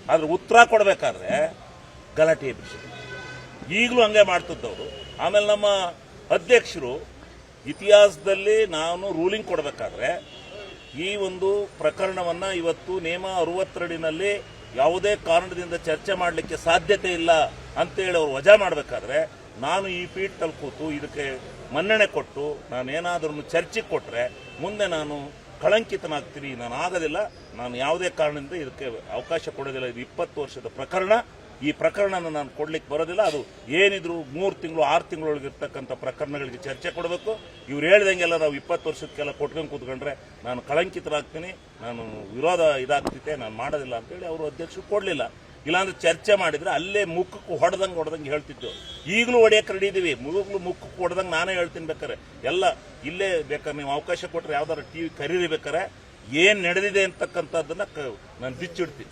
ಆದ್ರೆ ಉತ್ತರ ಕೊಡಬೇಕಾದ್ರೆ ಗಲಾಟೆ ಎಬ್ಬಿಸಿದ್ರು. ಈಗಲೂ ಹಂಗೆ ಮಾಡ್ತಿದ್ದವರು. ಆಮೇಲೆ ನಮ್ಮ ಅಧ್ಯಕ್ಷರು ಇತಿಹಾಸದಲ್ಲಿ ನಾನು ರೂಲಿಂಗ್ ಕೊಡಬೇಕಾದ್ರೆ ಈ ಒಂದು ಪ್ರಕರಣವನ್ನ ಇವತ್ತು ನೇಮ 62ನಲ್ಲಿ ಯಾವುದೇ ಕಾರಣದಿಂದ ಚರ್ಚೆ ಮಾಡಲಿಕ್ಕೆ ಸಾಧ್ಯತೆ ಇಲ್ಲ ಅಂತೇಳಿ ಅವರು ವಜಾ ಮಾಡಬೇಕಾದ್ರೆ ನಾನು ಈ ಪೀಠದಲ್ಲಿ ಕೂತು ಇದಕ್ಕೆ ಮನ್ನಣೆ ಕೊಟ್ಟು ನಾನೇನಾದ್ರೂ ಚರ್ಚೆಗೆ ಕೊಟ್ಟರೆ ಮುಂದೆ ನಾನು ಕಳಂಕಿತನಾಗ್ತೀನಿ. ನಾನು ಆಗೋದಿಲ್ಲ, ನಾನು ಯಾವುದೇ ಕಾರಣದಿಂದ ಇದಕ್ಕೆ ಅವಕಾಶ ಕೊಡೋದಿಲ್ಲ. ಇದು 20 ವರ್ಷದ ಪ್ರಕರಣ. ಈ ಪ್ರಕರಣನ ನಾನು ಕೊಡ್ಲಿಕ್ಕೆ ಬರೋದಿಲ್ಲ. ಅದು ಏನಿದ್ರು 3 ತಿಂಗಳು 6 ತಿಂಗಳೊಳಗೆ ಇರ್ತಕ್ಕಂಥ ಪ್ರಕರಣಗಳಿಗೆ ಚರ್ಚೆ ಕೊಡಬೇಕು. ಇವ್ರು ಹೇಳ್ದಂಗೆಲ್ಲ ನಾವು 20 ವರ್ಷಕ್ಕೆಲ್ಲ ಕೊಟ್ಕೊಂಡು ಕೂತ್ಕೊಂಡ್ರೆ ನಾನು ಕಳಂಕಿತರಾಗ್ತೀನಿ, ನಾನು ವಿರೋಧ ಇದಾಗ್ತಿದೆ, ನಾನು ಮಾಡೋದಿಲ್ಲ ಅಂತೇಳಿ ಅವರು ಅಧ್ಯಕ್ಷರು ಕೊಡಲಿಲ್ಲ. ಇಲ್ಲಾಂದ್ರೆ ಚರ್ಚೆ ಮಾಡಿದ್ರೆ ಅಲ್ಲೇ ಮುಖಕ್ಕೆ ಹೊಡೆದಂಗೆ ಹೇಳ್ತಿದ್ದೆವು. ಈಗಲೂ ಹೊಡೆಯಕ್ಕೆ ರೆಡಿ ಇದೀವಿ. ಮುಖಕ್ಕೆ ಹೊಡೆದಂಗೆ ನಾನೇ ಹೇಳ್ತೀನಿ. ಬೇಕಾರೆ ಎಲ್ಲ ಇಲ್ಲೇ ಬೇಕಾದ್ರೆ ನೀವು ಅವಕಾಶ ಕೊಟ್ಟರೆ ಯಾವ್ದಾರು TV ಕರೀರಿ, ಬೇಕಾರೆ ಏನ್ ನಡೆದಿದೆ ಅಂತಕ್ಕಂಥದ್ದನ್ನ ನಾನು ಬಿಚ್ಚಿಡ್ತೀನಿ.